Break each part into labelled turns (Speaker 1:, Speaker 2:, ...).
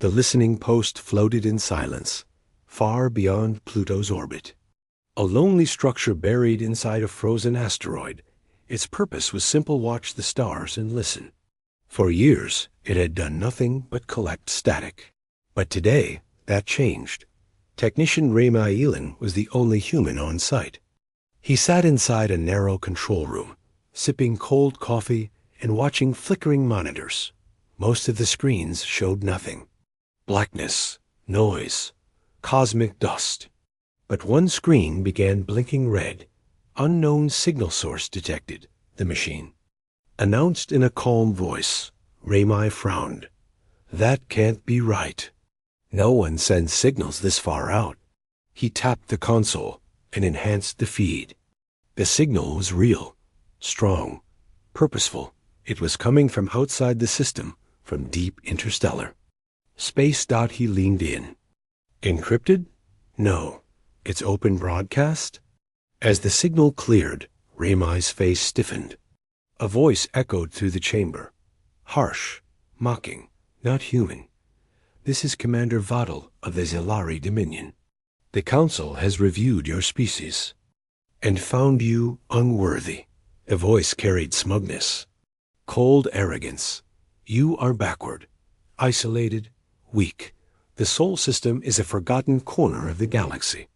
Speaker 1: The listening post floated in silence, far beyond Pluto's orbit. A lonely structure buried inside a frozen asteroid. Its purpose was simple: watch the stars and listen. For years, it had done nothing but collect static. But today, that changed. Technician unyielding was the only human on site. He sat inside a narrow control room, sipping cold coffee and watching flickering monitors. Most of the screens showed nothing. Blackness, noise, cosmic dust. But one screen began blinking red. Unknown signal source detected, the machine announced in a calm voice. Rami frowned. That can't be right. No one sends signals this far out. He tapped the console and enhanced the feed. The signal was real, strong, purposeful. It was coming from outside the system, from deep interstellar space. He leaned in. Encrypted? No. It's open broadcast? As the signal cleared, Rami's face stiffened. A voice echoed through the chamber. Harsh, mocking, not human. This is Commander Vadal of the Zelari Dominion. The Council has reviewed your species and found you unworthy. The voice carried smugness, cold arrogance. You are backward, isolated, weak. The Sol system is a forgotten corner of the galaxy.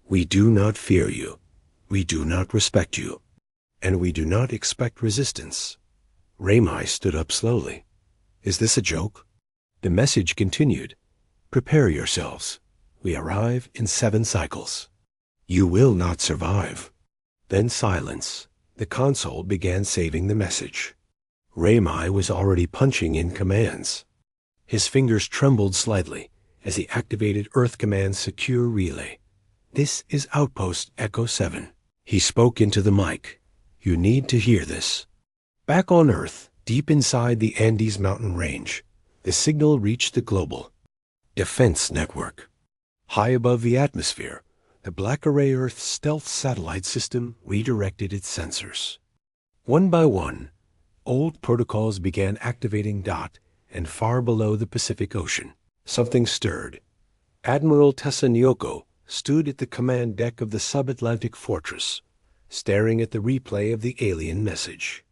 Speaker 1: We do not fear you. We do not respect you. And we do not expect resistance. Rami stood up slowly. Is this a joke? The message continued. Prepare yourselves. We arrive in 7 cycles. You will not survive. Then silence. The console began saving the message. Rami was already punching in commands. His fingers trembled slightly as he activated Earth Command's secure relay. This is Outpost Echo 7. He spoke into the mic. You need to hear this. Back on Earth, deep inside the Andes mountain range, the signal reached the global defense network. High above the atmosphere, the Black Array Earth stealth satellite system redirected its sensors. One by one, old protocols began activating. And far below the Pacific Ocean, something stirred. Admiral Tessa Nyoko stood at the command deck of the sub-Atlantic fortress, staring at the replay of the alien message.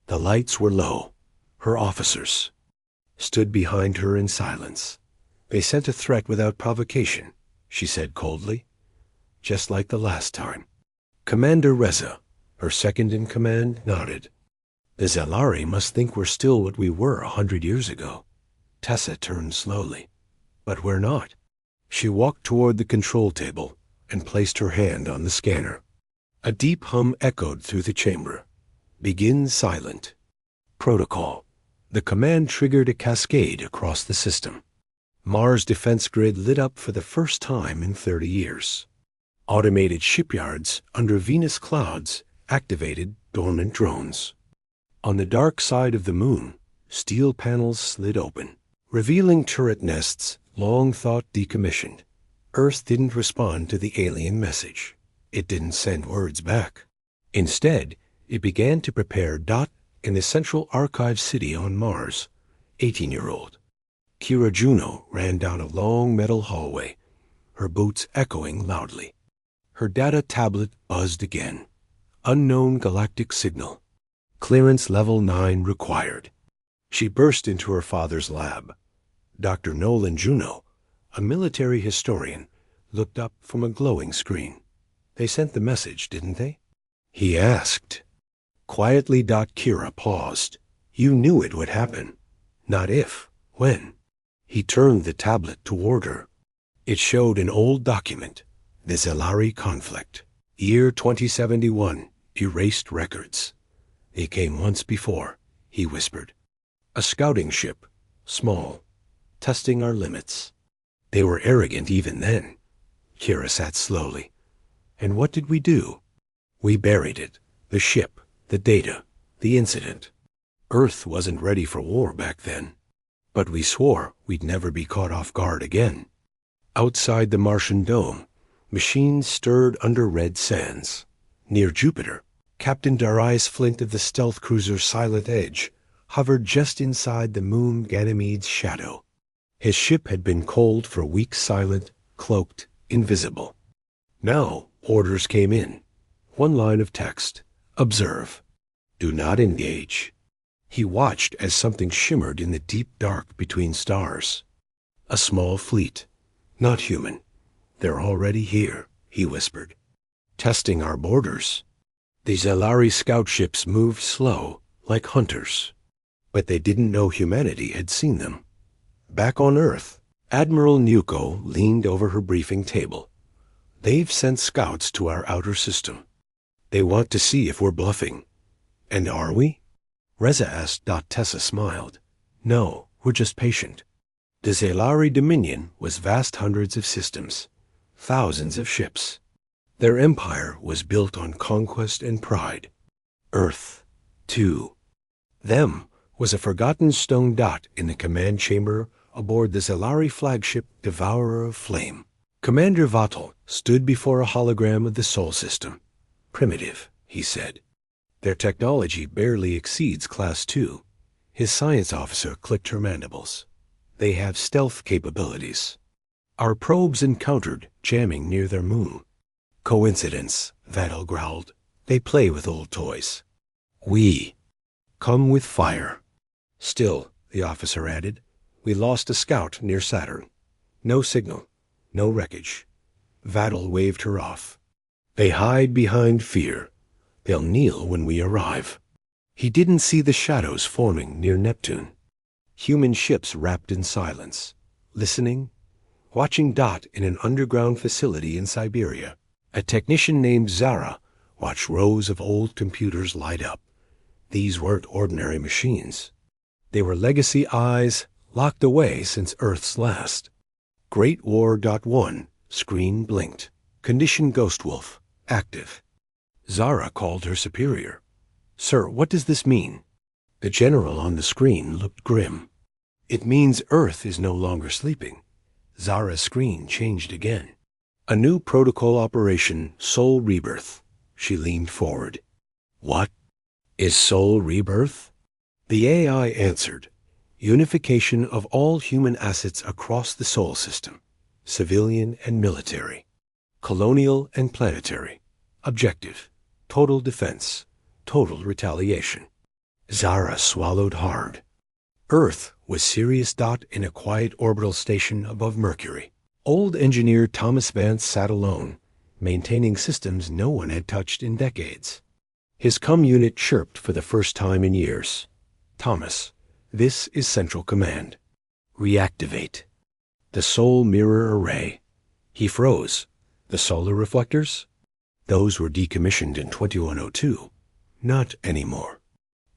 Speaker 1: The lights were low. Her officers stood behind her in silence. They sent a threat without provocation, she said coldly, just like the last time. Commander Reza, her second-in-command, nodded. The Zelari must think we're still what we were 100 years ago. Tessa turned slowly. But we're not. She walked toward the control table and placed her hand on the scanner. A deep hum echoed through the chamber. Begin silent. Protocol. The command triggered a cascade across the system. Mars' defense grid lit up for the first time in 30 years. Automated shipyards under Venus clouds activated dormant drones. On the dark side of the moon, steel panels slid open, revealing turret nests long thought decommissioned. Earth didn't respond to the alien message. It didn't send words back. Instead, it began to prepare. In the central archive city on Mars, 18-year-old Kira Juno ran down a long metal hallway, her boots echoing loudly. Her data tablet buzzed again. Unknown galactic signal. Clearance level 9 required. She burst into her father's lab. Dr. Nolan Juno, a military historian, looked up from a glowing screen. They sent the message, didn't they? He asked. Quietly. Kira paused. You knew it would happen. Not if, when. He turned the tablet toward her. It showed an old document. The Zelari conflict. Year 2071. Erased records. They came once before, he whispered. A scouting ship, small, testing our limits. They were arrogant even then. Kira sat slowly. And what did we do? We buried it. The ship, the data, the incident. Earth wasn't ready for war back then. But we swore we'd never be caught off guard again. Outside the Martian dome, machines stirred under red sands. Near Jupiter, Captain Darius Flint of the stealth cruiser Silent Edge hovered just inside the moon Ganymede's shadow. His ship had been cold for weeks, silent, cloaked, invisible. Now, orders came in. One line of text. Observe. Do not engage. He watched as something shimmered in the deep dark between stars. A small fleet. Not human. They're already here, he whispered. Testing our borders. The Zelari scout ships moved slow, like hunters. But they didn't know humanity had seen them. Back on Earth, Admiral Nuko leaned over her briefing table. They've sent scouts to our outer system. They want to see if we're bluffing. And are we? Reza asked. Tessa smiled. No, we're just patient. The Zelari Dominion was vast, hundreds of systems, thousands of ships. Their empire was built on conquest and pride. Earth, too. Them was a forgotten stone dot in the command chamber aboard the Zelari flagship Devourer of Flame. Commander Vatal stood before a hologram of the Sol system. Primitive, he said. Their technology barely exceeds Class 2. His science officer clicked her mandibles. They have stealth capabilities. Our probes encountered, jamming near their moon. Coincidence, Vatal growled. They play with old toys. We come with fire. Still, the officer added, we lost a scout near Saturn. No signal, no wreckage. Vatal waved her off. They hide behind fear. They'll kneel when we arrive. He didn't see the shadows forming near Neptune. Human ships wrapped in silence, listening, watching. In an underground facility in Siberia, a technician named Zara watched rows of old computers light up. These weren't ordinary machines. They were legacy eyes locked away since Earth's last. Great War. 1, screen blinked. Condition Ghost Wolf, active. Zara called her superior. Sir, what does this mean? The general on the screen looked grim. It means Earth is no longer sleeping. Zara's screen changed again. A new protocol operation, Soul Rebirth. She leaned forward. What is Soul Rebirth? The AI answered. Unification of all human assets across the Sol system, civilian and military, colonial and planetary. Objective, total defense, total retaliation. Zara swallowed hard. Earth was Sirius. In a quiet orbital station above Mercury. Old engineer Thomas Vance sat alone, maintaining systems no one had touched in decades. His comm unit chirped for the first time in years. Thomas, this is Central Command. Reactivate. The Soul Mirror Array. He froze. The solar reflectors? Those were decommissioned in 2102. Not anymore.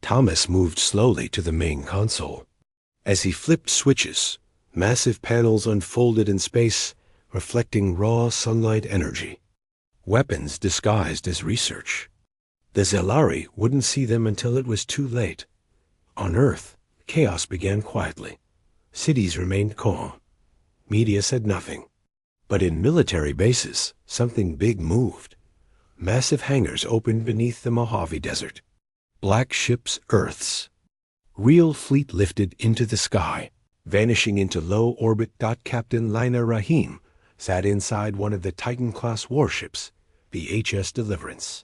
Speaker 1: Thomas moved slowly to the main console. As he flipped switches, massive panels unfolded in space, reflecting raw sunlight energy. Weapons disguised as research. The Zelari wouldn't see them until it was too late. On Earth, chaos began quietly. Cities remained calm. Media said nothing. But in military bases, something big moved. Massive hangars opened beneath the Mojave Desert. Black ships, Earths. Real fleet lifted into the sky, vanishing into low orbit. Captain Lina Rahim sat inside one of the Titan-class warships, the HS Deliverance.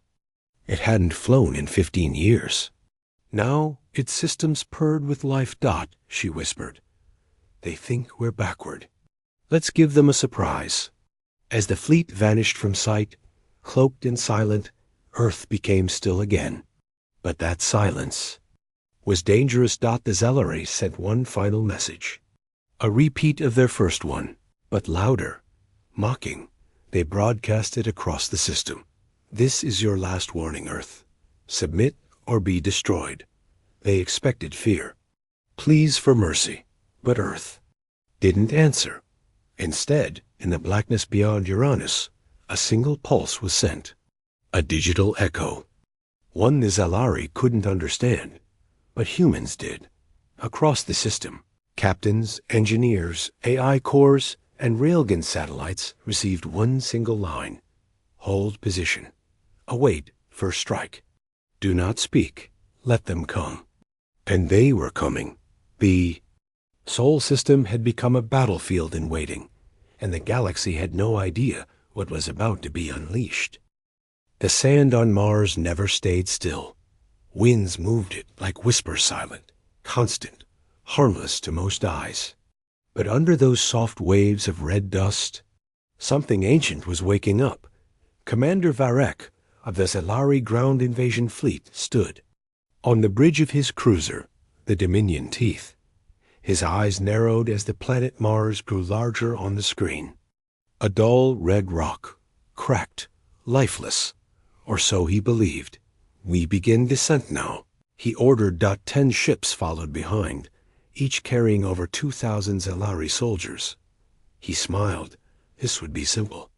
Speaker 1: It hadn't flown in 15 years. Now its systems purred with life. She whispered. They think we're backward. Let's give them a surprise. As the fleet vanished from sight, cloaked and silent, Earth became still again. But that silence was dangerous. The Zelari sent one final message. A repeat of their first one, but louder, mocking. They broadcast it across the system. This is your last warning, Earth. Submit or be destroyed. They expected fear. Pleas for mercy. But Earth didn't answer. Instead, in the blackness beyond Uranus, a single pulse was sent. A digital echo. One the Zelari couldn't understand, but humans did. Across the system, captains, engineers, AI cores, and railgun satellites received one single line. Hold position. Await first strike. Do not speak. Let them come. And they were coming. The Sol system had become a battlefield in waiting, and the galaxy had no idea what was about to be unleashed. The sand on Mars never stayed still. Winds moved it like whisper silent, constant, harmless to most eyes. But under those soft waves of red dust, something ancient was waking up. Commander Varek of the Zelari ground invasion fleet stood on the bridge of his cruiser, the Dominion Teeth. His eyes narrowed as the planet Mars grew larger on the screen. A dull red rock, cracked, lifeless, or so he believed. "We begin descent now," he ordered. 10 ships followed behind, each carrying over 2,000 Zelari soldiers. He smiled. This would be simple.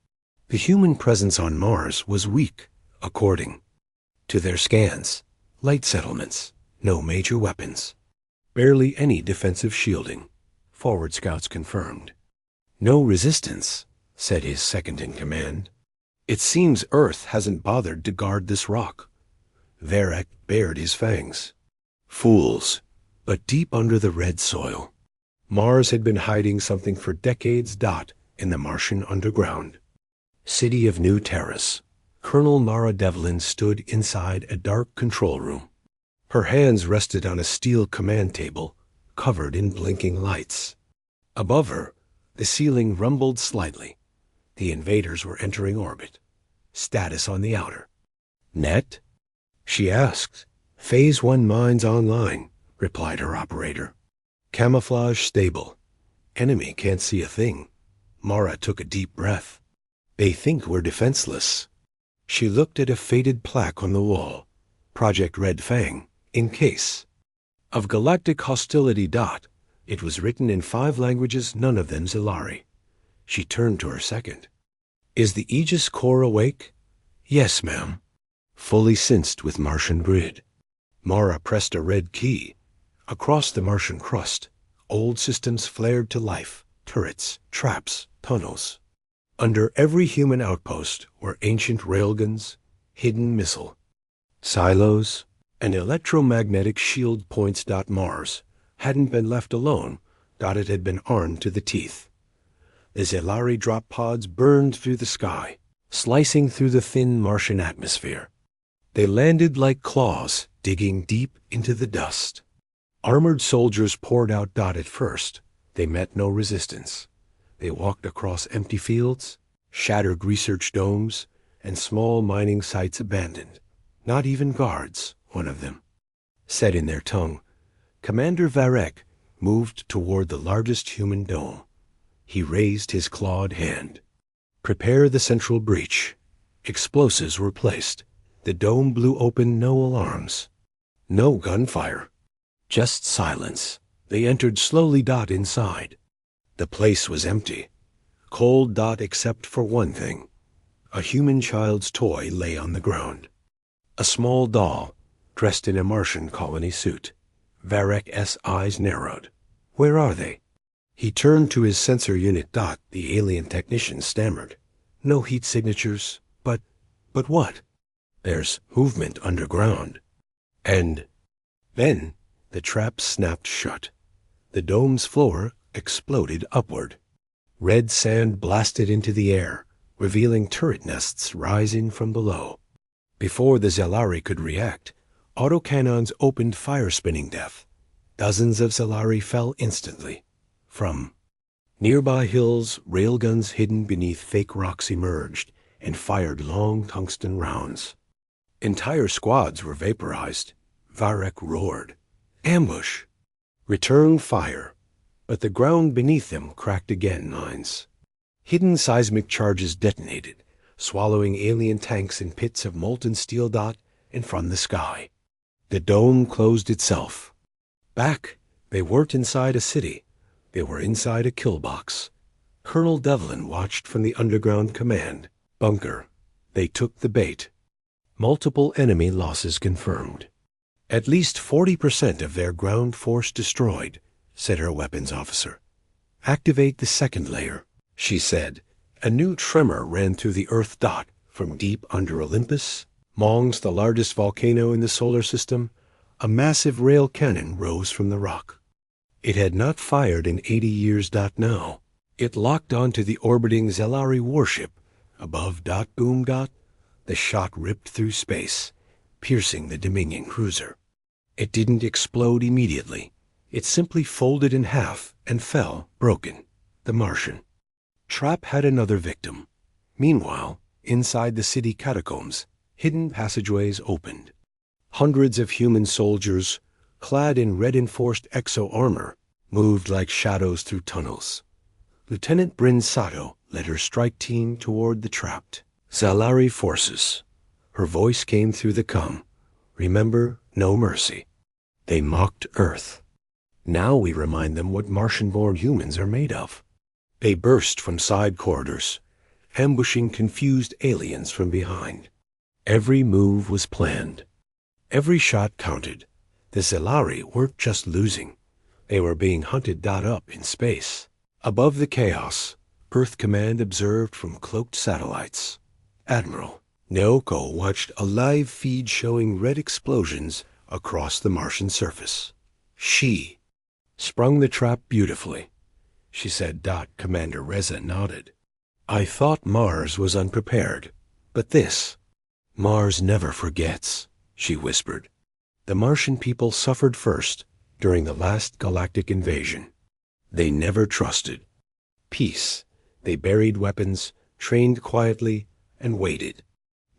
Speaker 1: The human presence on Mars was weak, according to their scans. Light settlements, no major weapons. Barely any defensive shielding, forward scouts confirmed. "No resistance," said his second-in-command. "It seems Earth hasn't bothered to guard this rock." Varek bared his fangs. Fools, but deep under the red soil, Mars had been hiding something for decades. In the Martian underground. City of New Terrace. Colonel Mara Devlin stood inside a dark control room. Her hands rested on a steel command table, covered in blinking lights. Above her, the ceiling rumbled slightly. The invaders were entering orbit. Status on the outer. "Net?" she asked. "Phase 1 mines online," replied her operator. "Camouflage stable. Enemy can't see a thing." Mara took a deep breath. "They think we're defenseless." She looked at a faded plaque on the wall. Project Red Fang, in case of galactic hostility. It was written in 5 languages, none of them Zelari. She turned to her second. "Is the Aegis core awake?" "Yes, ma'am." Fully synced with Martian grid. Mara pressed a red key. Across the Martian crust, old systems flared to life. Turrets, traps, tunnels. Under every human outpost were ancient railguns, hidden missile silos, and electromagnetic shield points. Mars hadn't been left alone. It had been armed to the teeth. The Zelari drop pods burned through the sky, slicing through the thin Martian atmosphere. They landed like claws, digging deep into the dust. Armored soldiers poured out. At first, they met no resistance. They walked across empty fields, shattered research domes, and small mining sites abandoned. Not even guards, one of them said in their tongue. Commander Varek moved toward the largest human dome. He raised his clawed hand. "Prepare the central breach." Explosives were placed. The dome blew open, no alarms. No gunfire. Just silence. They entered slowly. Inside. The place was empty. Cold. Except for one thing. A human child's toy lay on the ground. A small doll, dressed in a Martian colony suit. Varek's eyes narrowed. "Where are they?" He turned to his sensor unit. The alien technician stammered. "No heat signatures, but what?" "There's movement underground." And then the trap snapped shut. The dome's floor exploded upward. Red sand blasted into the air, revealing turret nests rising from below. Before the Zelari could react, autocannons opened fire, spinning death. Dozens of Zelari fell instantly. From nearby hills, railguns hidden beneath fake rocks emerged and fired long tungsten rounds. Entire squads were vaporized. Varek roared. "Ambush! Return fire!" But the ground beneath them cracked again. Mines. Hidden seismic charges detonated, swallowing alien tanks in pits of molten steel. And from the sky, the dome closed itself. Back, they weren't inside a city. They were inside a kill box. Colonel Devlin watched from the underground command bunker. They took the bait. Multiple enemy losses confirmed. "At least 40% of their ground force destroyed," said her weapons officer. "Activate the second layer," she said. A new tremor ran through the Earth. From deep under Olympus, Mons, the largest volcano in the solar system, a massive rail cannon rose from the rock. It had not fired in 80 years. Now. It locked onto the orbiting Zelari warship. Above. Boom. The shot ripped through space, piercing the Dominion cruiser. It didn't explode immediately. It simply folded in half and fell, broken. The Martian. Trap had another victim. Meanwhile, inside the city catacombs, hidden passageways opened. Hundreds of human soldiers, clad in red-enforced exo-armor, moved like shadows through tunnels. Lieutenant Bryn Sato led her strike team toward the trapped Zelari forces. Her voice came through the comm. Remember, no mercy. They mocked Earth. Now we remind them what Martian-born humans are made of. They burst from side corridors, ambushing confused aliens from behind. Every move was planned. Every shot counted. The Zelari weren't just losing. They were being hunted. Up in space. Above the chaos, Earth Command observed from cloaked satellites. Admiral Naoko watched a live feed showing red explosions across the Martian surface. She sprung the trap beautifully, she said. Commander Reza nodded. I thought Mars was unprepared, but this, Mars never forgets, she whispered. The Martian people suffered first during the last galactic invasion. They never trusted. Peace. They buried weapons, trained quietly, and waited.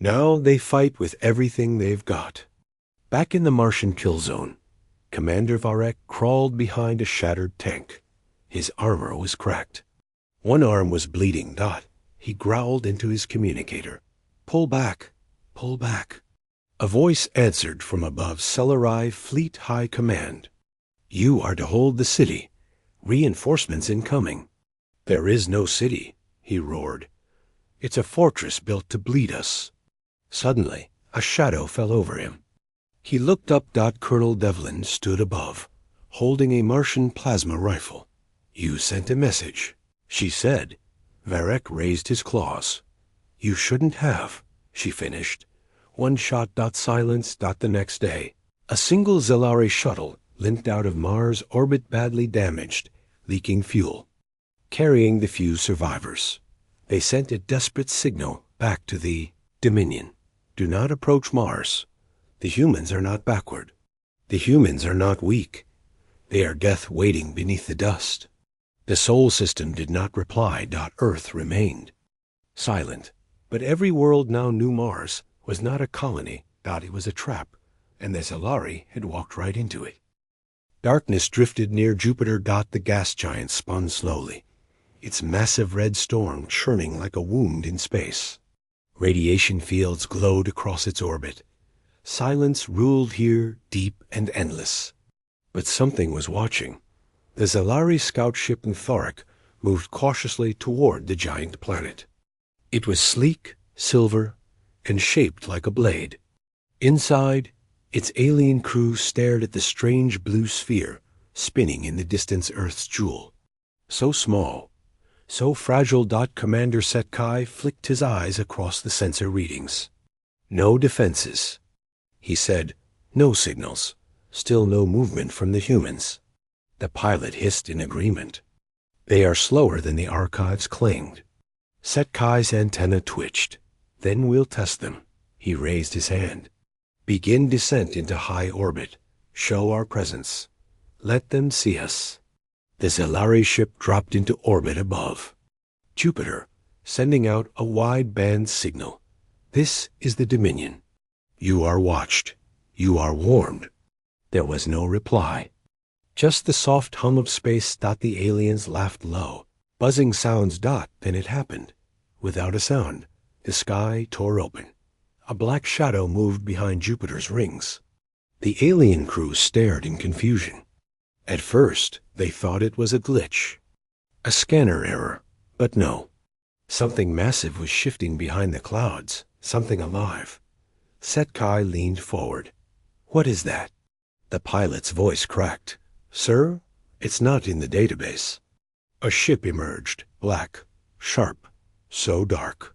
Speaker 1: Now they fight with everything they've got. Back in the Martian kill zone, Commander Varek crawled behind a shattered tank. His armor was cracked. One arm was bleeding. He growled into his communicator. Pull back. Pull back. A voice answered from above Celerai Fleet High Command. You are to hold the city. Reinforcements incoming. There is no city, he roared. It's a fortress built to bleed us. Suddenly, a shadow fell over him. He looked up. Colonel Devlin stood above, holding a Martian plasma rifle. You sent a message, she said. Varek raised his claws. You shouldn't have, she finished. One shot. Silence. The next day, a single Zelari shuttle limped out of Mars' orbit, badly damaged, leaking fuel. Carrying the few survivors, they sent a desperate signal back to the Dominion. Do not approach Mars. The humans are not backward. The humans are not weak. They are death waiting beneath the dust. The Sol system did not reply. Earth remained silent. But every world now knew Mars was not a colony. It was a trap, and the Zelari had walked right into it. Darkness drifted near Jupiter. The gas giant spun slowly, its massive red storm churning like a wound in space. Radiation fields glowed across its orbit. Silence ruled here, deep and endless. But something was watching. The Zelari scout ship Thoric moved cautiously toward the giant planet. It was sleek, silver, and shaped like a blade. Inside, its alien crew stared at the strange blue sphere spinning in the distance. Earth's jewel. So small, so fragile. Commander Setkai flicked his eyes across the sensor readings. No defenses, he said. No signals. Still no movement from the humans. The pilot hissed in agreement. They are slower than the archives claimed. Setkai's antenna twitched. Then we'll test them. He raised his hand. Begin descent into high orbit. Show our presence. Let them see us. The Zelari ship dropped into orbit above Jupiter, sending out a wide-band signal. This is the Dominion. You are watched. You are warned. There was no reply. Just the soft hum of space. The aliens laughed low. Buzzing sounds. Then it happened. Without a sound, the sky tore open. A black shadow moved behind Jupiter's rings. The alien crew stared in confusion. At first, they thought it was a glitch, a scanner error, but no. Something massive was shifting behind the clouds, something alive. Setkai leaned forward. What is that? The pilot's voice cracked. Sir, it's not in the database. A ship emerged, black, sharp, so dark.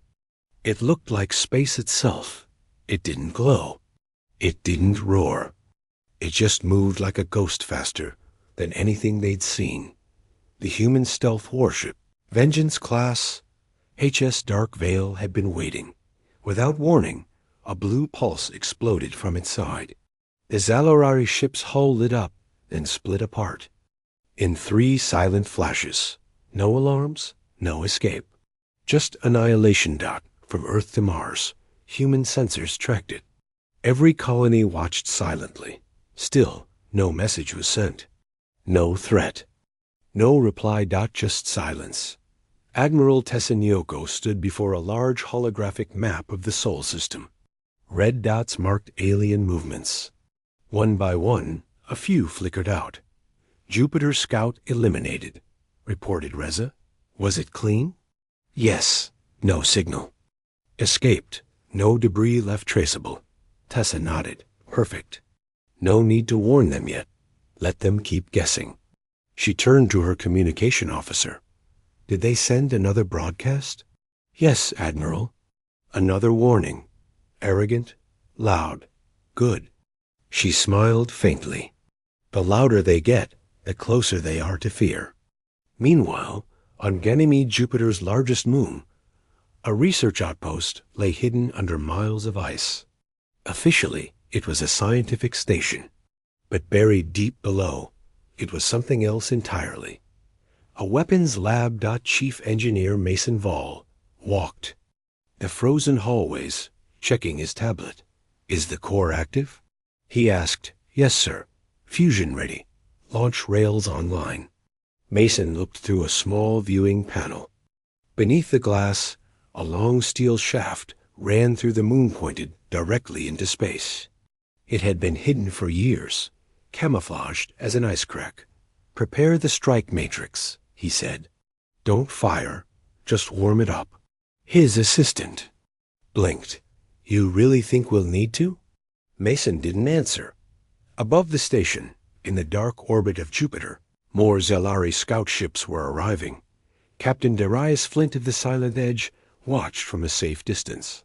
Speaker 1: It looked like space itself. It didn't glow. It didn't roar. It just moved like a ghost faster than anything they'd seen. The human stealth warship, Vengeance Class HS Dark Veil, had been waiting. Without warning, a blue pulse exploded from its side. The Zalorari ship's hull lit up, then split apart. In 3 silent flashes. No alarms, no escape. Just annihilation dot from Earth to Mars. Human sensors tracked it. Every colony watched silently. Still, no message was sent. No threat. No reply. Just silence. Admiral Tessanyoko stood before a large holographic map of the Sol system. Red dots marked alien movements. One by one, a few flickered out. Jupiter Scout eliminated, reported Reza. Was it clean? Yes. No signal. Escaped. No debris left traceable. Tessa nodded. Perfect. No need to warn them yet. Let them keep guessing. She turned to her communication officer. Did they send another broadcast? Yes, Admiral. Another warning. Arrogant, loud, good. She smiled faintly. The louder they get, the closer they are to fear. Meanwhile, on Ganymede, Jupiter's largest moon, a research outpost lay hidden under miles of ice. Officially, it was a scientific station, but buried deep below, it was something else entirely. A weapons lab. Chief Engineer Mason Vall walked the frozen hallways, checking his tablet. Is the core active? He asked. Yes, sir. Fusion ready. Launch rails online. Mason looked through a small viewing panel. Beneath the glass, a long steel shaft ran through the moon, pointed directly into space. It had been hidden for years, camouflaged as an ice crack. Prepare the strike matrix, he said. Don't fire, just warm it up. His assistant blinked. You really think we'll need to? Mason didn't answer. Above the station, in the dark orbit of Jupiter, more Zelari scout ships were arriving. Captain Darius Flint of the Silent Edge watched from a safe distance.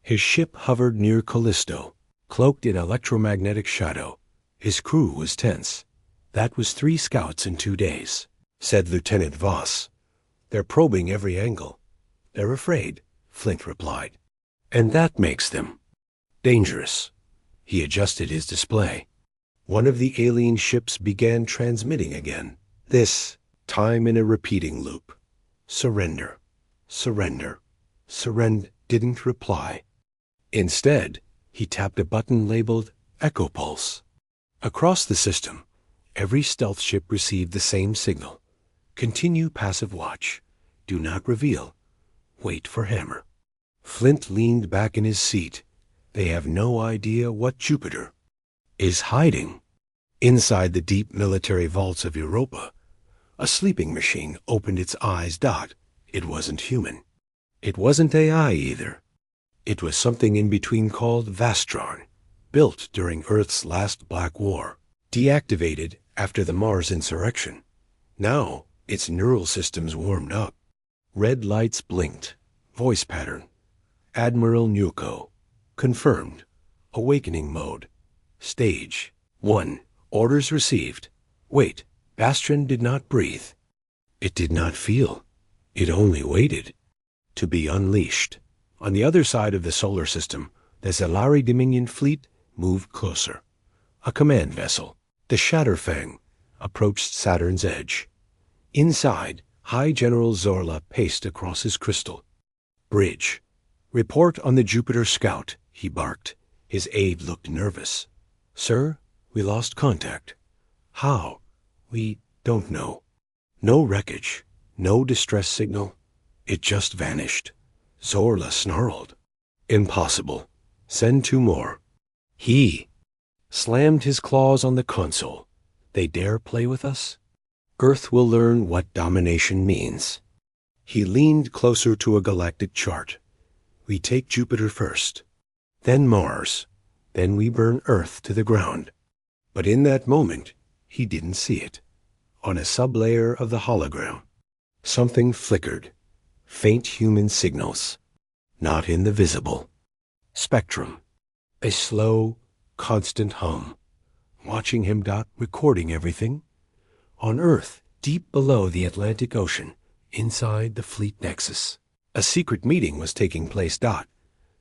Speaker 1: His ship hovered near Callisto, cloaked in electromagnetic shadow. His crew was tense. That was 3 scouts in 2 days, said Lieutenant Voss. They're probing every angle. They're afraid, Flint replied. And that makes them dangerous. He adjusted his display. One of the alien ships began transmitting again. This time in a repeating loop. Surrender, surrender, surrender. Didn't reply. Instead, he tapped a button labeled Echo Pulse. Across the system, every stealth ship received the same signal. Continue passive watch. Do not reveal. Wait for hammer. Flint leaned back in his seat. They have no idea what Jupiter is hiding. Inside the deep military vaults of Europa, a sleeping machine opened its eyes. It wasn't human. It wasn't AI either. It was something in between called Vastron, built during Earth's last Black War, deactivated after the Mars insurrection. Now, its neural systems warmed up. Red lights blinked. Voice pattern. Admiral Nuko. Confirmed. Awakening mode. Stage 1. Orders received. Wait. Bastion did not breathe. It did not feel. It only waited to be unleashed. On the other side of the solar system, the Zelari Dominion fleet moved closer. A command vessel, the Shatterfang, approached Saturn's edge. Inside, High General Zorla paced across his crystal. Bridge. Report on the Jupiter Scout, he barked. His aide looked nervous. Sir, we lost contact. How? We don't know. No wreckage, no distress signal. It just vanished. Zorla snarled. Impossible. Send 2 more. He slammed his claws on the console. They dare play with us? Earth will learn what domination means. He leaned closer to a galactic chart. We take Jupiter first, then Mars, then we burn Earth to the ground. But in that moment, he didn't see it. On a sublayer of the hologram, something flickered. Faint human signals, not in the visible spectrum. A slow, constant hum. Watching him. Recording everything. On Earth, deep below the Atlantic Ocean, inside the fleet nexus, a secret meeting was taking place.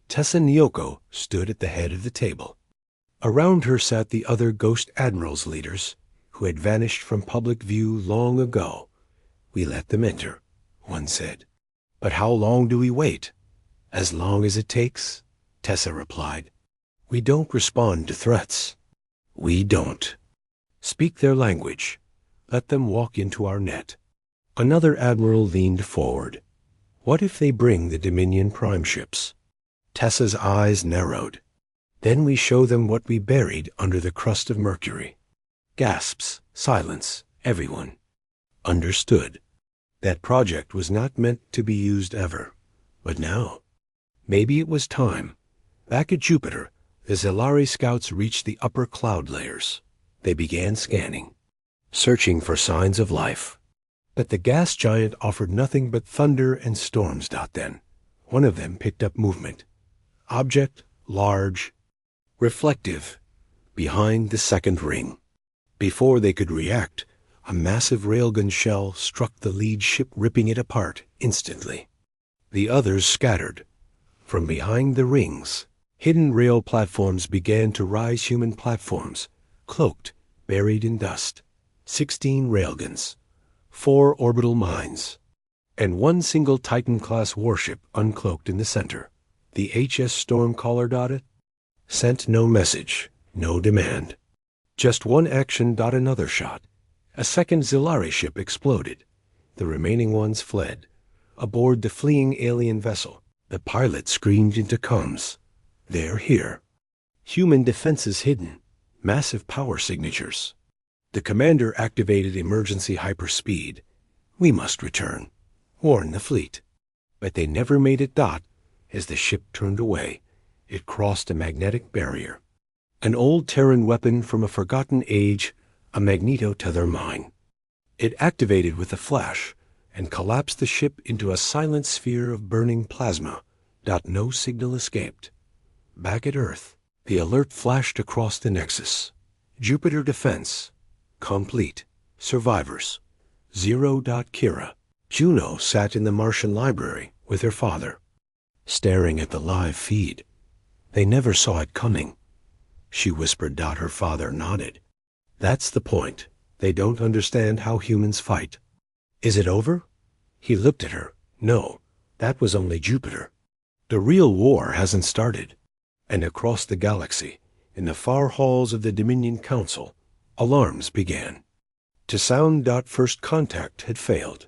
Speaker 1: Tessa Nyoko stood at the head of the table. Around her sat the other Ghost Admirals leaders, who had vanished from public view long ago. "We let them enter," one said. "But how long do we wait?" "As long as it takes," Tessa replied. "We don't respond to threats. We don't speak their language. Let them walk into our net." Another admiral leaned forward. "What if they bring the Dominion prime ships?" Tessa's eyes narrowed. "Then we show them what we buried under the crust of Mercury." Gasps, silence, everyone understood. That project was not meant to be used ever. But now, maybe it was time. Back at Jupiter, the Zilari scouts reached the upper cloud layers. They began scanning, searching for signs of life. But the gas giant offered nothing but thunder and storms. Then, one of them picked up movement. Object, large, reflective, behind the second ring. Before they could react, a massive railgun shell struck the lead ship, ripping it apart instantly. The others scattered. From behind the rings, hidden rail platforms began to rise, human platforms, cloaked, buried in dust. 16 railguns, 4 orbital mines, and one single Titan-class warship uncloaked in the center. The HS Stormcaller. Sent no message, no demand. Just one action. Another shot. A second Zilari ship exploded. The remaining ones fled. Aboard the fleeing alien vessel, the pilot screamed into comms. "They're here." Human defenses hidden. Massive power signatures. The commander activated emergency hyperspeed. "We must return. Warn the fleet." But they never made it. As the ship turned away, it crossed a magnetic barrier. An old Terran weapon from a forgotten age, a magneto-tether mine. It activated with a flash and collapsed the ship into a silent sphere of burning plasma. No signal escaped. Back at Earth, the alert flashed across the nexus. Jupiter defense complete. Survivors 0. Kira. Juno sat in the Martian library with her father, staring at the live feed. They never saw it coming, she whispered. Her father nodded. "That's the point. They don't understand how humans fight." "Is it over?" He looked at her. "No, that was only Jupiter. The real war hasn't started." And across the galaxy, in the far halls of the Dominion Council, alarms began to sound. First contact had failed.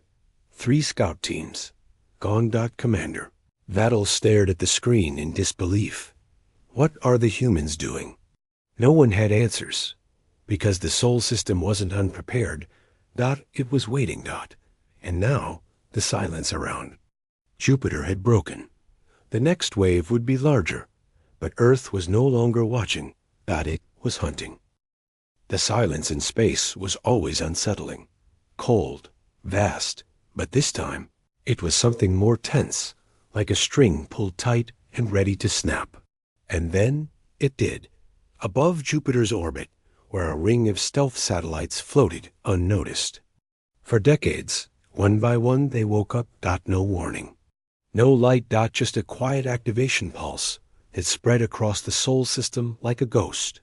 Speaker 1: 3 scout teams gone. Commander Vattel stared at the screen in disbelief. What are the humans doing? No one had answers, because the Sol system wasn't unprepared. It was waiting. And now, the silence around Jupiter had broken. The next wave would be larger, but Earth was no longer watching. It was hunting. The silence in space was always unsettling, cold, vast, but this time it was something more tense, like a string pulled tight and ready to snap. And then it did. Above Jupiter's orbit, where a ring of stealth satellites floated unnoticed. For decades, one by one, they woke up. No warning. No light. Just a quiet activation pulse that spread across the Sol system like a ghost.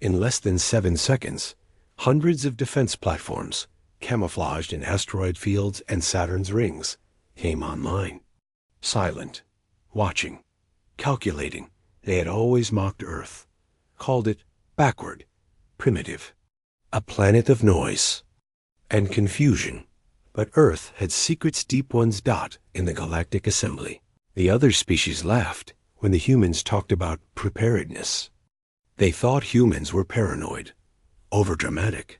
Speaker 1: In less than 7 seconds, hundreds of defense platforms, camouflaged in asteroid fields and Saturn's rings, came online. Silent, watching, calculating. They had always mocked Earth, called it backward, primitive, a planet of noise and confusion. But Earth had secrets, deep ones. In the Galactic Assembly, the other species laughed when the humans talked about preparedness. They thought humans were paranoid, overdramatic.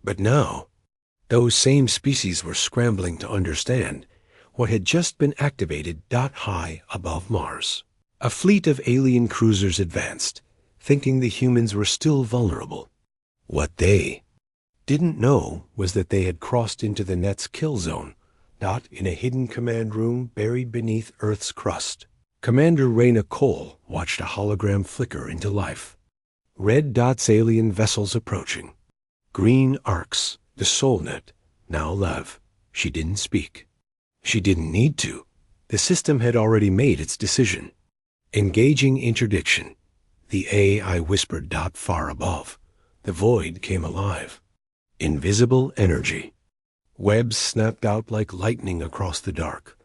Speaker 1: But now, those same species were scrambling to understand what had just been activated. High above Mars, a fleet of alien cruisers advanced, thinking the humans were still vulnerable. What they didn't know was that they had crossed into the net's kill zone. In a hidden command room buried beneath Earth's crust, Commander Raina Cole watched a hologram flicker into life. Red dots, alien vessels approaching. Green arcs, The SolNet, now Lev. She didn't speak. She didn't need to. The system had already made its decision. Engaging interdiction. The AI whispered. Far above. The void came alive. Invisible energy. Webs snapped out like lightning across the dark,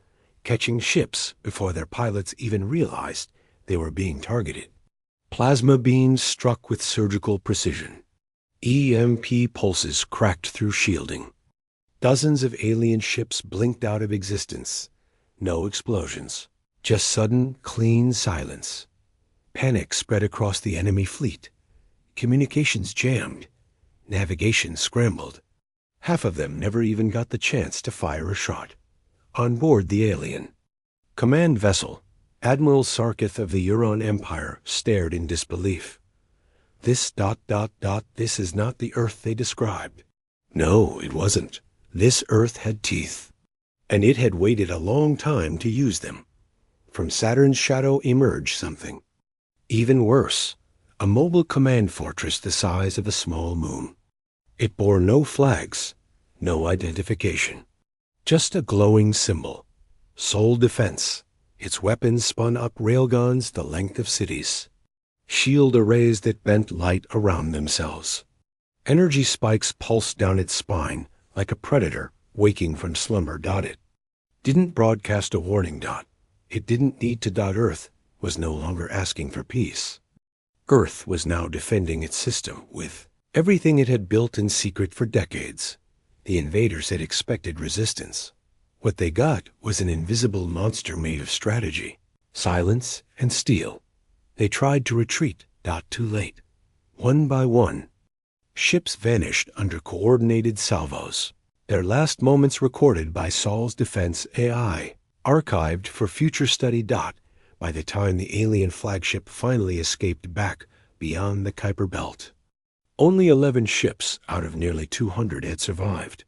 Speaker 1: catching ships before their pilots even realized they were being targeted. Plasma beams struck with surgical precision. EMP pulses cracked through shielding. Dozens of alien ships blinked out of existence. No explosions. Just sudden, clean silence. Panic spread across the enemy fleet. Communications jammed. Navigation scrambled. Half of them never even got the chance to fire a shot. On board the alien. Command vessel, Admiral Sarkith of the Euron Empire, stared in disbelief. This ... this is not the Earth they described. No, it wasn't. This Earth had teeth. And it had waited a long time to use them. From Saturn's shadow emerged something. Even worse, a mobile command fortress the size of a small moon. It bore no flags, no identification. Just a glowing symbol. Sole defense. Its weapons spun up railguns the length of cities. Shield arrays that bent light around themselves. Energy spikes pulsed down its spine like a predator waking from slumber. It didn't broadcast a warning. It didn't need to. Earth was no longer asking for peace. Earth was now defending its system with everything it had built in secret for decades. The invaders had expected resistance. What they got was an invisible monster made of strategy, silence, and steel. They tried to retreat. Too late. One by one, ships vanished under coordinated salvos. Their last moments recorded by Sol's defense AI, archived for future study. By the time the alien flagship finally escaped back beyond the Kuiper Belt, only 11 ships out of nearly 200 had survived.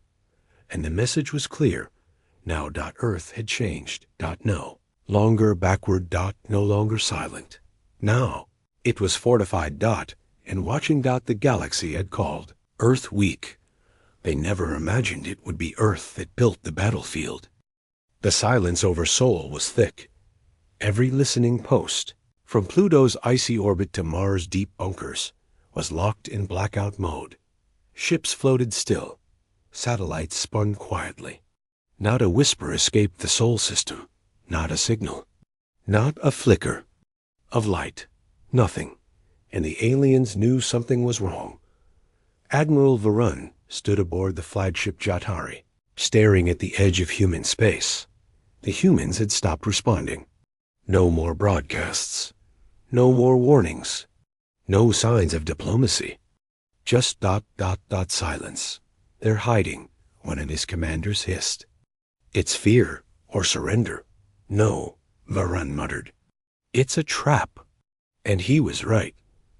Speaker 1: And the message was clear. Now. Earth had changed. No longer backward. No longer silent. Now it was fortified. And watching. The galaxy had called Earth weak. They never imagined it would be Earth that built the battlefield. The silence over Sol was thick. Every listening post, from Pluto's icy orbit to Mars' deep bunkers, was locked in blackout mode. Ships floated still. Satellites spun quietly. Not a whisper escaped the Sol system. Not a signal. Not a flicker of light. Nothing. And the aliens knew something was wrong. Admiral Varun stood aboard the flagship Jatari, staring at the edge of human space. The humans had stopped responding. No more broadcasts. No more warnings. No signs of diplomacy. Just ... silence. They're hiding, one of his commanders hissed. It's fear or surrender. No, Varun muttered. It's a trap. And he was right.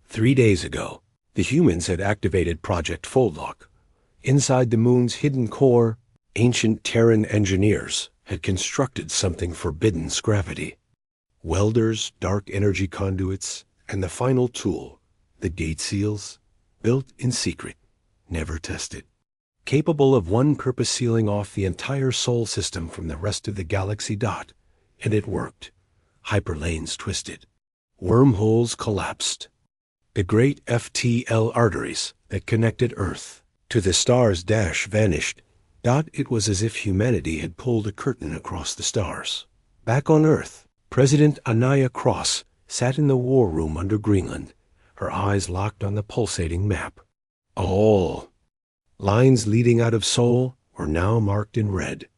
Speaker 1: 3 days ago, the humans had activated Project Foldlock. Inside the moon's hidden core, ancient Terran engineers had constructed something forbidden's gravity. Welders, dark energy conduits, and the final tool, the gate seals, built in secret, never tested. Capable of one purpose, sealing off the entire Sol system from the rest of the galaxy. And it worked. Hyperlanes twisted. Wormholes collapsed. The great FTL arteries that connected Earth to the stars vanished. It was as if humanity had pulled a curtain across the stars. Back on Earth, President Anaya Cross sat in the war room under Greenland, her eyes locked on the pulsating map. All lines leading out of Sol were now marked in red.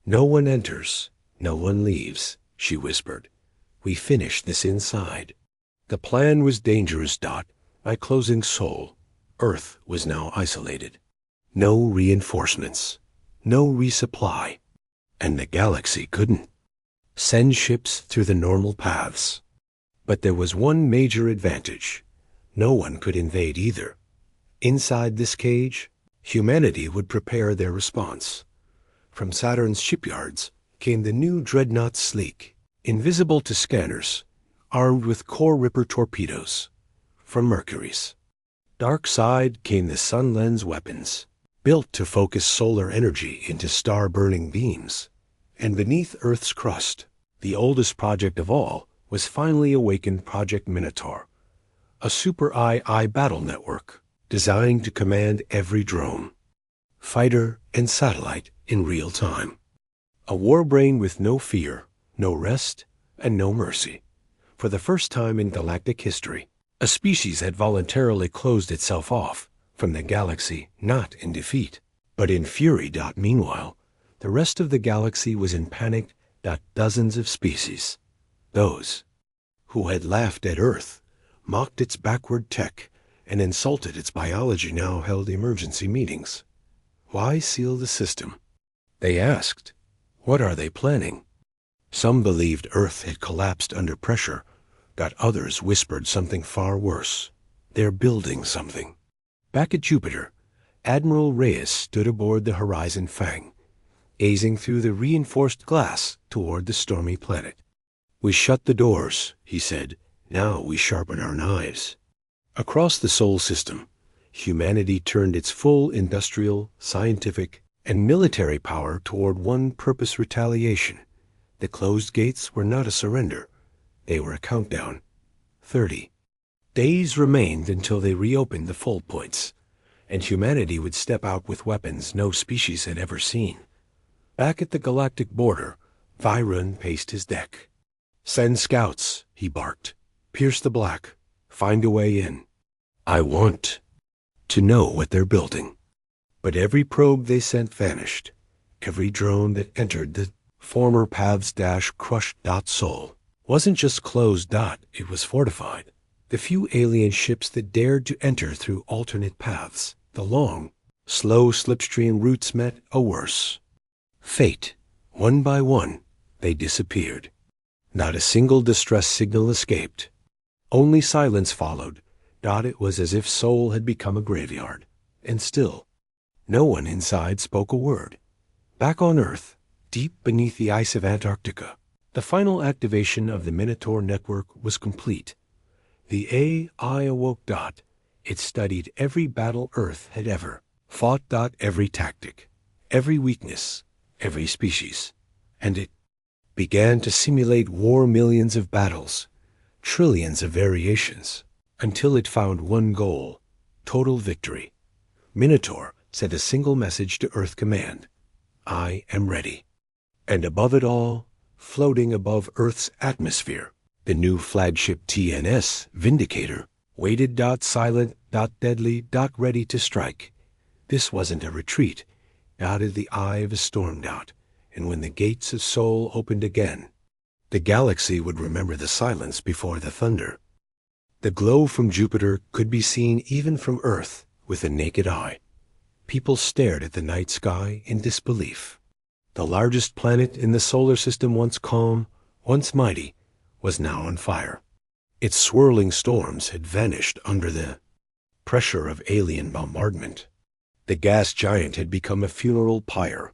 Speaker 1: No one enters, no one leaves, she whispered. We finish this inside. The plan was dangerous. By closing Sol, Earth was now isolated. No reinforcements, no resupply, and the galaxy couldn't send ships through the normal paths. But there was one major advantage. No one could invade either. Inside this cage, humanity would prepare their response. From Saturn's shipyards came the new dreadnought Sleek, invisible to scanners, armed with core ripper torpedoes. From Mercury's dark side came the sun lens weapons, built to focus solar energy into star-burning beams. And beneath Earth's crust, the oldest project of all was finally awakened Project Minotaur, a super AI battle network designed to command every drone, fighter, and satellite in real time. A warbrain with no fear, no rest, and no mercy. For the first time in galactic history, a species had voluntarily closed itself off from the galaxy, not in defeat, but in fury. Meanwhile, the rest of the galaxy was in panic. Dozens of species, those who had laughed at Earth, mocked its backward tech, and insulted its biology, now held emergency meetings. Why seal the system? They asked. What are they planning? Some believed Earth had collapsed under pressure. Others whispered something far worse. They're building something. Back at Jupiter, Admiral Reyes stood aboard the Horizon Fang, gazing through the reinforced glass toward the stormy planet. We shut the doors, he said. Now we sharpen our knives. Across the Sol system, humanity turned its full industrial, scientific, and military power toward one purpose: retaliation. The closed gates were not a surrender. They were a countdown. 30 days remained until they reopened the fold points, and humanity would step out with weapons no species had ever seen. Back at the galactic border, Virun paced his deck. Send scouts, he barked. Pierce the black. Find a way in. I want to know what they're building. But every probe they sent vanished. Every drone that entered the former paths crushed. Sol wasn't just closed. It was fortified. The few alien ships that dared to enter through alternate paths, the long, slow slipstream routes, met a worse fate. One by one, they disappeared. Not a single distress signal escaped. Only silence followed. It was as if Sol had become a graveyard. And still, no one inside spoke a word. Back on Earth, deep beneath the ice of Antarctica, the final activation of the Minotaur network was complete. The AI awoke. It studied every battle Earth had ever fought. Every tactic, every weakness, every species. And it began to simulate war, millions of battles, trillions of variations, until it found one goal: total victory. Minotaur sent a single message to Earth Command: I am ready. And above it all, floating above Earth's atmosphere, the new flagship TNS Vindicator waited. Silent. Deadly. Ready to strike. This wasn't a retreat. In the eye of a storm. And when the gates of Sol opened again, the galaxy would remember the silence before the thunder. The glow from Jupiter could be seen even from Earth with the naked eye. People stared at the night sky in disbelief. The largest planet in the solar system, once calm, once mighty, was now on fire. Its swirling storms had vanished under the pressure of alien bombardment. The gas giant had become a funeral pyre,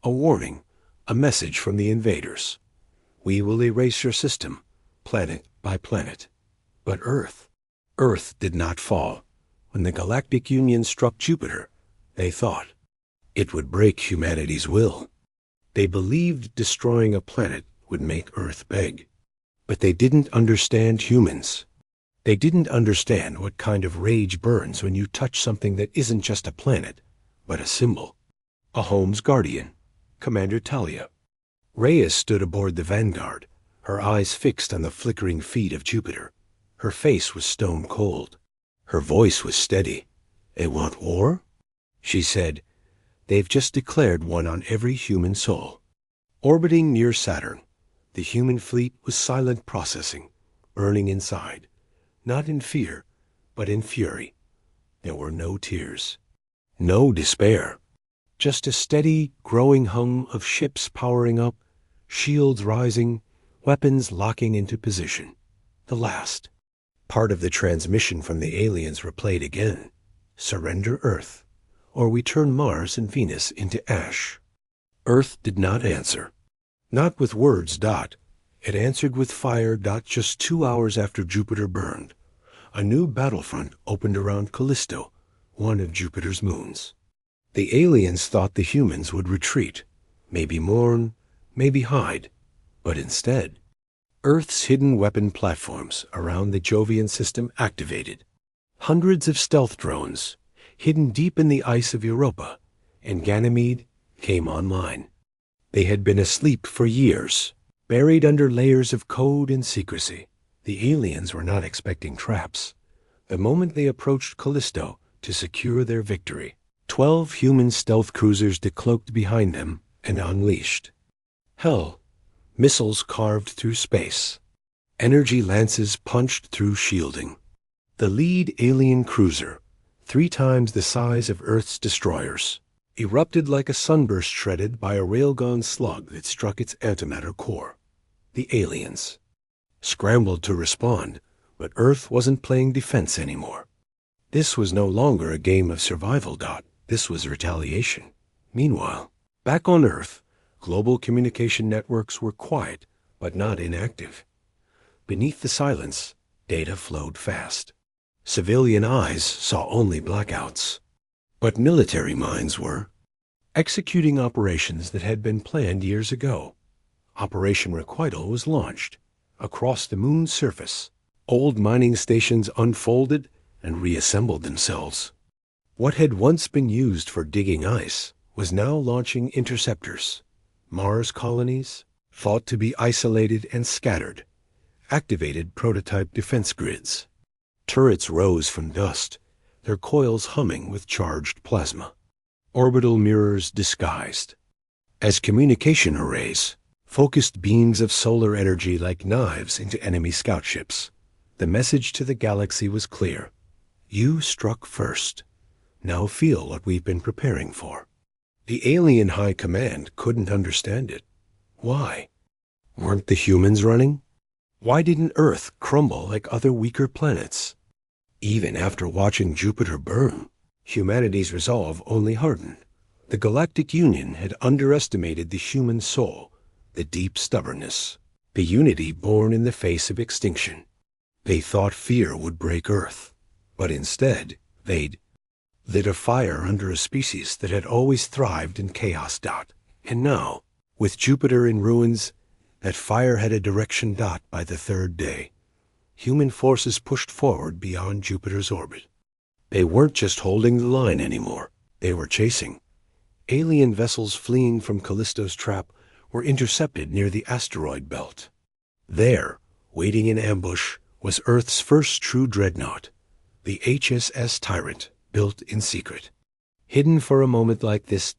Speaker 1: a warning, a message from the invaders. We will erase your system, planet by planet. But Earth did not fall. When the Galactic Union struck Jupiter, they thought it would break humanity's will. They believed destroying a planet would make Earth beg. But they didn't understand humans. They didn't understand what kind of rage burns when you touch something that isn't just a planet, but a symbol. A home's guardian, Commander Talia. Reyes stood aboard the Vanguard, her eyes fixed on the flickering feet of Jupiter. Her face was stone cold. Her voice was steady. They want war? She said. They've just declared one on every human soul. Orbiting near Saturn, the human fleet was silent, processing, burning inside, not in fear, but in fury. There were no tears, no despair, just a steady, growing hum of ships powering up, shields rising, weapons locking into position. The last part of the transmission from the aliens replayed again. Surrender Earth, or we turn Mars and Venus into ash. Earth did not answer. Not with words. It answered with fire. Just 2 hours after Jupiter burned, a new battlefront opened around Callisto, one of Jupiter's moons. The aliens thought the humans would retreat, maybe mourn, maybe hide, but instead, Earth's hidden weapon platforms around the Jovian system activated. Hundreds of stealth drones, hidden deep in the ice of Europa and Ganymede, came online. They had been asleep for years, buried under layers of code and secrecy. The aliens were not expecting traps. The moment they approached Callisto to secure their victory, 12 human stealth cruisers decloaked behind them and unleashed. Hell, missiles carved through space. Energy lances punched through shielding. The lead alien cruiser, 3 times the size of Earth's destroyers, erupted like a sunburst shredded by a railgun slug that struck its antimatter core. The aliens scrambled to respond, but Earth wasn't playing defense anymore. This was no longer a game of survival. This was retaliation. Meanwhile, back on Earth, global communication networks were quiet, but not inactive. Beneath the silence, data flowed fast. Civilian eyes saw only blackouts, but military minds were executing operations that had been planned years ago. Operation Requital was launched. Across the moon's surface, old mining stations unfolded and reassembled themselves. What had once been used for digging ice was now launching interceptors. Mars colonies, thought to be isolated and scattered, activated prototype defense grids. Turrets rose from dust, their coils humming with charged plasma. Orbital mirrors disguised as communication arrays, focused beams of solar energy like knives into enemy scout ships. The message to the galaxy was clear. You struck first. Now feel what we've been preparing for. The alien high command couldn't understand it. Why? Weren't the humans running? Why didn't Earth crumble like other weaker planets? Even after watching Jupiter burn, humanity's resolve only hardened. The Galactic Union had underestimated the human soul, the deep stubbornness, the unity born in the face of extinction. They thought fear would break Earth, but instead they'd lit a fire under a species that had always thrived in chaos. And now, with Jupiter in ruins, that fire had a direction. By the 3rd day, human forces pushed forward beyond Jupiter's orbit. They weren't just holding the line anymore. They were chasing. Alien vessels fleeing from Callisto's trap were intercepted near the asteroid belt. There, waiting in ambush, was Earth's first true dreadnought, the HSS Tyrant, built in secret. Hidden for a moment like this.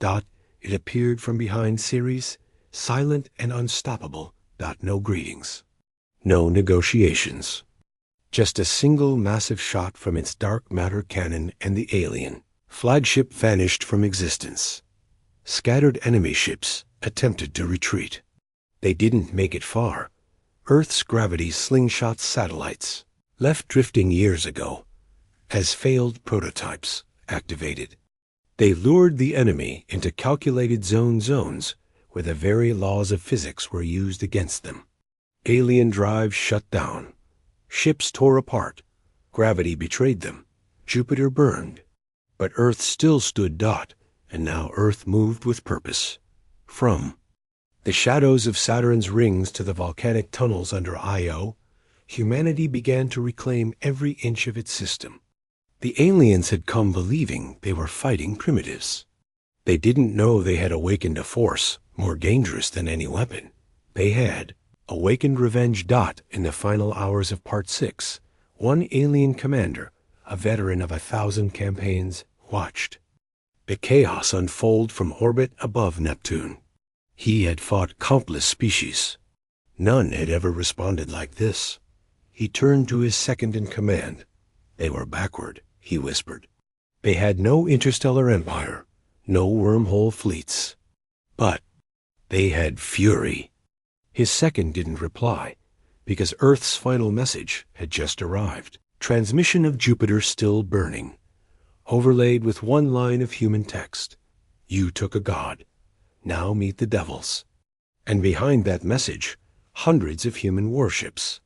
Speaker 1: It appeared from behind Ceres, silent and unstoppable. No greetings. No negotiations. Just a single massive shot from its dark matter cannon, and the alien flagship vanished from existence. Scattered enemy ships attempted to retreat. They didn't make it far. Earth's gravity slingshot satellites, left drifting years ago, as failed prototypes, activated. They lured the enemy into calculated zones where the very laws of physics were used against them. Alien drives shut down. Ships tore apart. Gravity betrayed them. Jupiter burned. But Earth still stood. And now Earth moved with purpose. From the shadows of Saturn's rings to the volcanic tunnels under Io, humanity began to reclaim every inch of its system. The aliens had come believing they were fighting primitives. They didn't know they had awakened a force more dangerous than any weapon. They had awakened revenge. In the final hours of Part 6, one alien commander, a veteran of 1,000 campaigns, watched the chaos unfold from orbit above Neptune. He had fought countless species. None had ever responded like this. He turned to his second in command. They were backward, he whispered. They had no interstellar empire, no wormhole fleets. But they had fury. His second didn't reply, because Earth's final message had just arrived. Transmission of Jupiter still burning, overlaid with one line of human text. You took a god. Now meet the devils. And behind that message, hundreds of human warships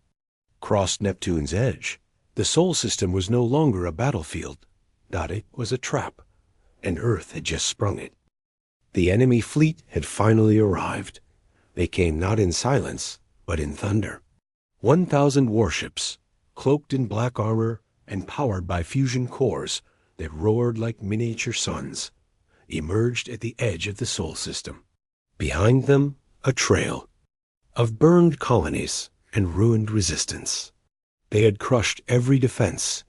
Speaker 1: crossed Neptune's edge. The Sol system was no longer a battlefield. It was a trap. and Earth had just sprung it. The enemy fleet had finally arrived. They came not in silence, but in thunder. 1,000 warships, cloaked in black armor and powered by fusion cores that roared like miniature suns, emerged at the edge of the Sol system. Behind them, a trail of burned colonies and ruined resistance. They had crushed every defense,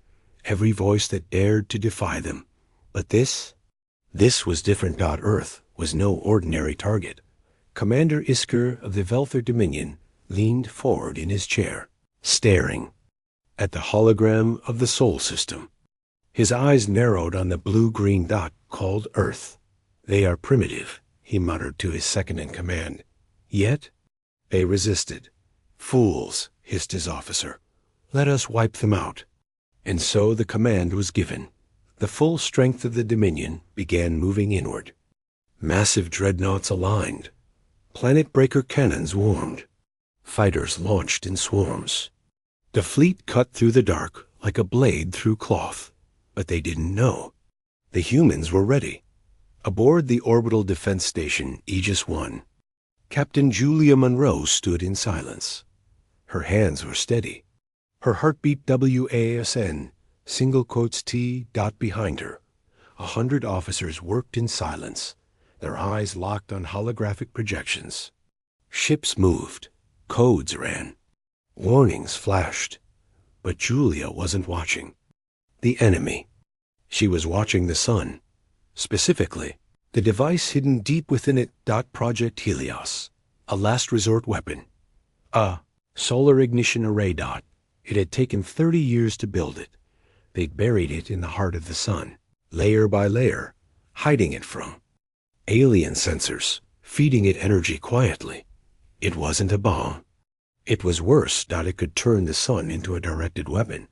Speaker 1: every voice that dared to defy them. But this was different. Earth was no ordinary target. Commander Isker of the Velther Dominion leaned forward in his chair, staring at the hologram of the Sol system. His eyes narrowed on the blue-green dot called Earth. "They are primitive," he muttered to his second-in-command. "Yet they resisted." "Fools," hissed his officer. "Let us wipe them out." And so the command was given. The full strength of the Dominion began moving inward. Massive dreadnoughts aligned. Planet-breaker cannons warmed. Fighters launched in swarms. The fleet cut through the dark like a blade through cloth. But they didn't know. The humans were ready. Aboard the orbital defense station Aegis 1, Captain Julia Monroe stood in silence. Her hands were steady. Her heartbeat WASN, single quotes T dot behind her. 100 officers worked in silence, their eyes locked on holographic projections. Ships moved. Codes ran. Warnings flashed. But Julia wasn't watching the enemy. She was watching the sun. Specifically, the device hidden deep within it. Project Helios, a last resort weapon. A solar ignition array. It had taken 30 years to build it. They'd buried it in the heart of the sun, layer by layer, hiding it from alien sensors, feeding it energy quietly. It wasn't a bomb. It was worse. It could turn the sun into a directed weapon,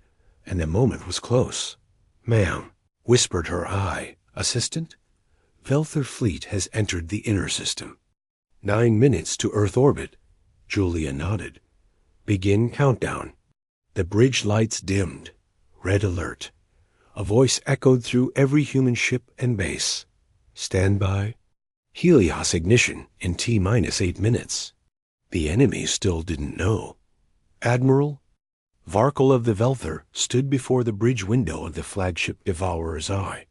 Speaker 1: and the moment was close. "Ma'am," whispered her assistant, "Velther fleet has entered the inner system." 9 minutes to Earth orbit. Julia nodded. "Begin countdown." The bridge lights dimmed. Red alert. A voice echoed through every human ship and base. "Stand by. Helios ignition in T-8 minutes." The enemy still didn't know. Admiral Varkle of the Velther stood before the bridge window of the flagship Devourer's Eye.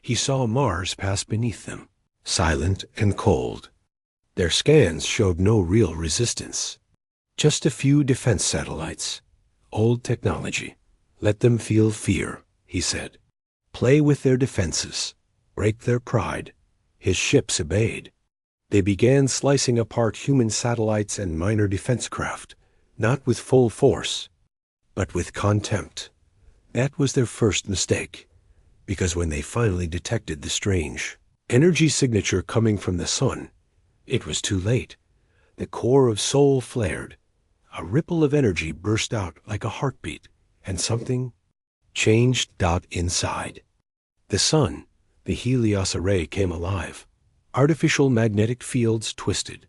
Speaker 1: He saw Mars pass beneath them, silent and cold. Their scans showed no real resistance. Just a few defense satellites. Old technology. "Let them feel fear," he said. "Play with their defenses. Break their pride." His ships obeyed. They began slicing apart human satellites and minor defense craft, not with full force, but with contempt. That was their first mistake, because when they finally detected the strange energy signature coming from the sun, it was too late. The core of Sol flared. A ripple of energy burst out like a heartbeat, and something changed. Inside the sun, the Helios array came alive. Artificial magnetic fields twisted.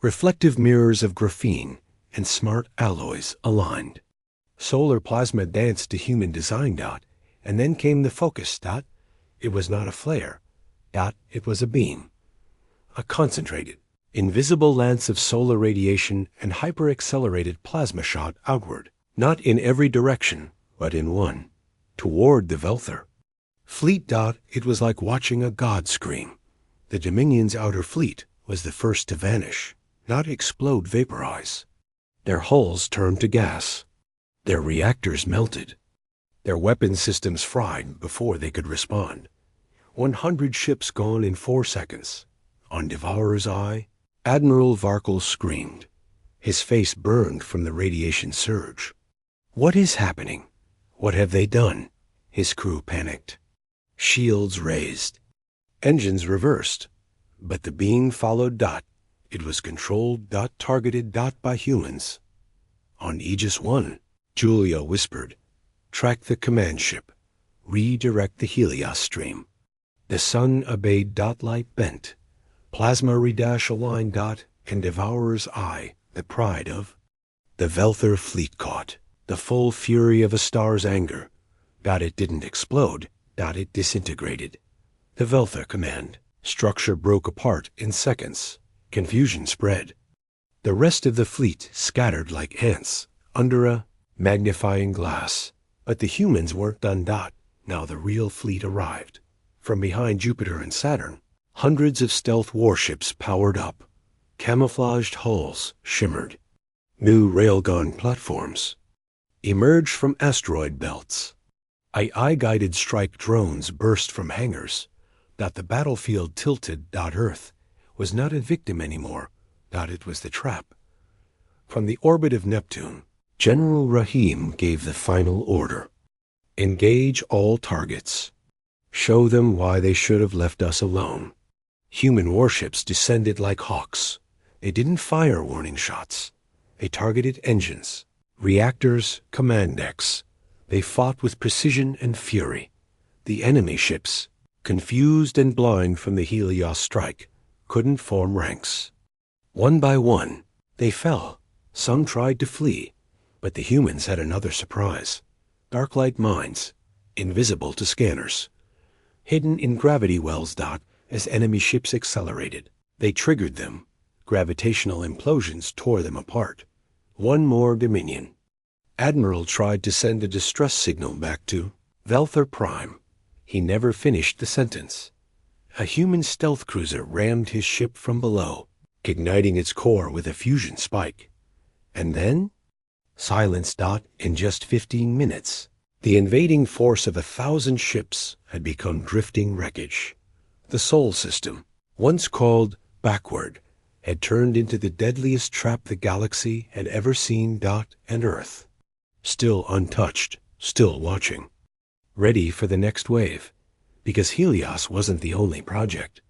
Speaker 1: Reflective mirrors of graphene and smart alloys aligned. Solar plasma danced to human design. And then came the focus. It was not a flare. It was a beam. A concentrated, invisible lance of solar radiation and hyper-accelerated plasma shot outward, not in every direction, but in one, toward the Velther fleet. It was like watching a god scream. The Dominion's outer fleet was the first to vanish, not explode, vaporize. Their hulls turned to gas. Their reactors melted. Their weapon systems fried before they could respond. 100 ships gone in 4 seconds. On Devourer's Eye, Admiral Varkle screamed. His face burned from the radiation surge. "What is happening? What have they done?" His crew panicked. Shields raised. Engines reversed. But the beam followed. It was controlled. Targeted. By humans. On Aegis 1, Julia whispered, "Track the command ship. Redirect the Helios stream." The sun obeyed. Light bent. Plasma redash aligned. And Devourer's Eye, the pride of the Velther fleet, caught the full fury of a star's anger. It didn't explode. It disintegrated. The Veltha command. Structure broke apart in seconds. Confusion spread. The rest of the fleet scattered like ants under a magnifying glass. But the humans weren't done. Now the real fleet arrived. From behind Jupiter and Saturn, hundreds of stealth warships powered up. Camouflaged hulls shimmered. New railgun platforms emerged from asteroid belts. AI-guided strike drones burst from hangars. The battlefield tilted. Earth was not a victim anymore. It was the trap. From the orbit of Neptune, General Rahim gave the final order. Engage all targets. Show them why they should have left us alone. Human warships descended like hawks. They didn't fire warning shots. They targeted engines, reactors, command decks. They fought with precision and fury. The enemy ships, confused and blind from the Helios strike, couldn't form ranks. One by one, they fell. Some tried to flee, but the humans had another surprise. Dark light mines, invisible to scanners, hidden in gravity wells. As enemy ships accelerated, they triggered them. Gravitational implosions tore them apart. One more Dominion. Admiral tried to send a distress signal back to Veltha Prime. He never finished the sentence. A human stealth cruiser rammed his ship from below, igniting its core with a fusion spike. And then? Silence. In just 15 minutes, the invading force of 1,000 ships had become drifting wreckage. The Sol system, once called backward, had turned into the deadliest trap the galaxy had ever seen. And Earth, still untouched, still watching, ready for the next wave, because Helios wasn't the only project.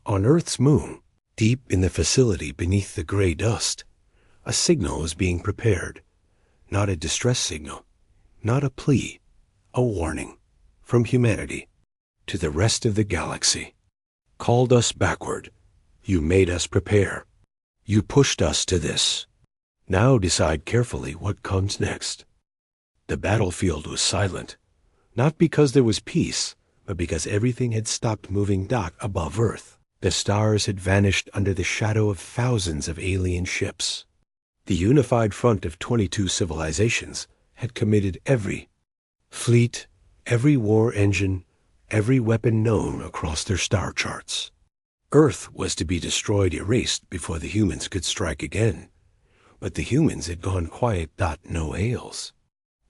Speaker 1: On Earth's moon, deep in the facility beneath the gray dust, a signal was being prepared. Not a distress signal, not a plea, a warning from humanity to the rest of the galaxy. Called us backward. You made us prepare. You pushed us to this. Now decide carefully what comes next. The battlefield was silent, not because there was peace, but because everything had stopped moving. Above Earth, the stars had vanished under the shadow of thousands of alien ships. The unified front of 22 civilizations had committed every fleet, every war engine, every weapon known across their star charts. Earth was to be destroyed, erased before the humans could strike again. But the humans had gone quiet. No hails,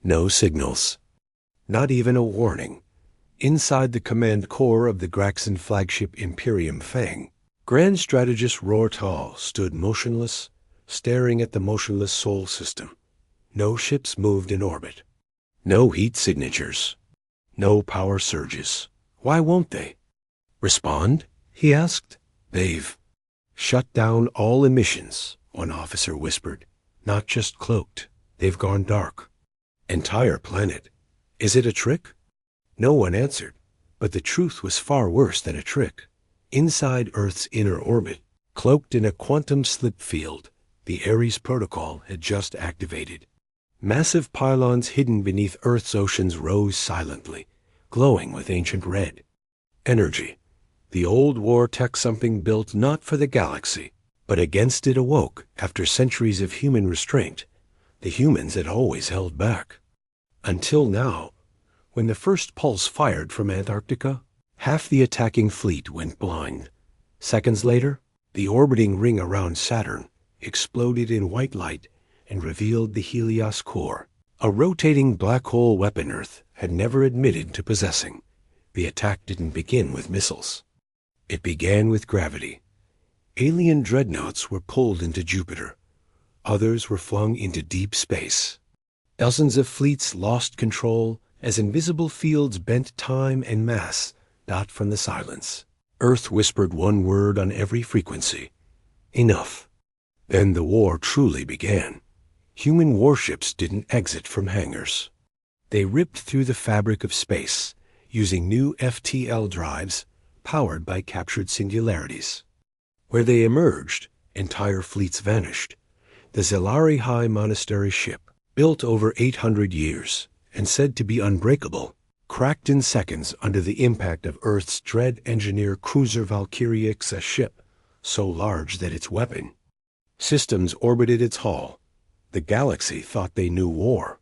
Speaker 1: no signals, not even a warning. Inside the command core of the Graxan flagship Imperium Fang, Grand Strategist Rortal stood motionless, staring at the motionless Sol system. No ships moved in orbit. No heat signatures. No power surges. Why won't they respond? He asked. They've shut down all emissions, one officer whispered. Not just cloaked. They've gone dark. Entire planet. Is it a trick? No one answered, but the truth was far worse than a trick. Inside Earth's inner orbit, cloaked in a quantum slip field, the Ares Protocol had just activated. Massive pylons hidden beneath Earth's oceans rose silently, glowing with ancient red. Energy. The old war tech, something built not for the galaxy, but against it, awoke after centuries of human restraint. The humans had always held back. Until now, when the first pulse fired from Antarctica, half the attacking fleet went blind. Seconds later, the orbiting ring around Saturn exploded in white light and revealed the Helios core, a rotating black hole weapon Earth had never admitted to possessing. The attack didn't begin with missiles. It began with gravity. Alien dreadnoughts were pulled into Jupiter. Others were flung into deep space. Dozens of fleets lost control as invisible fields bent time and mass. From the silence, Earth whispered one word on every frequency: enough. Then the war truly began. Human warships didn't exit from hangars. They ripped through the fabric of space, using new FTL drives powered by captured singularities. Where they emerged, entire fleets vanished. The Zelari High Monastery ship, built over 800 years and said to be unbreakable, cracked in seconds under the impact of Earth's dread engineer cruiser Valkyrie X, a ship so large that its weapon systems orbited its hull. The galaxy thought they knew war.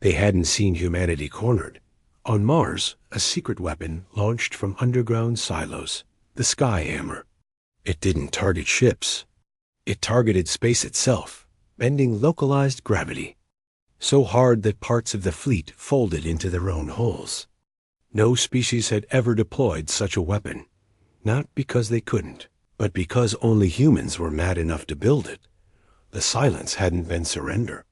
Speaker 1: They hadn't seen humanity cornered. On Mars, a secret weapon launched from underground silos, the Sky Hammer. It didn't target ships. It targeted space itself, bending localized gravity so hard that parts of the fleet folded into their own hulls. No species had ever deployed such a weapon, not because they couldn't, but because only humans were mad enough to build it. The silence hadn't been surrender.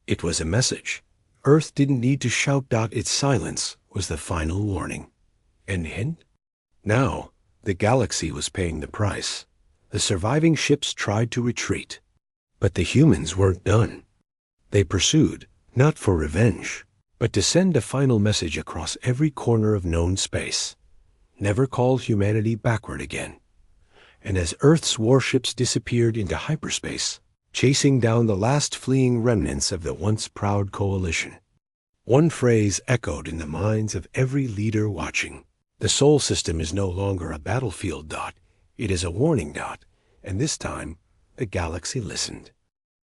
Speaker 1: It was a message. Earth didn't need to shout. Its silence was the final warning. And hint? Now, the galaxy was paying the price. The surviving ships tried to retreat. But the humans weren't done. They pursued, not for revenge, but to send a final message across every corner of known space. Never call humanity backward again. And as Earth's warships disappeared into hyperspace, chasing down the last fleeing remnants of the once proud coalition, one phrase echoed in the minds of every leader watching. The Sol system is no longer a battlefield. It is a warning. And this time, the galaxy listened.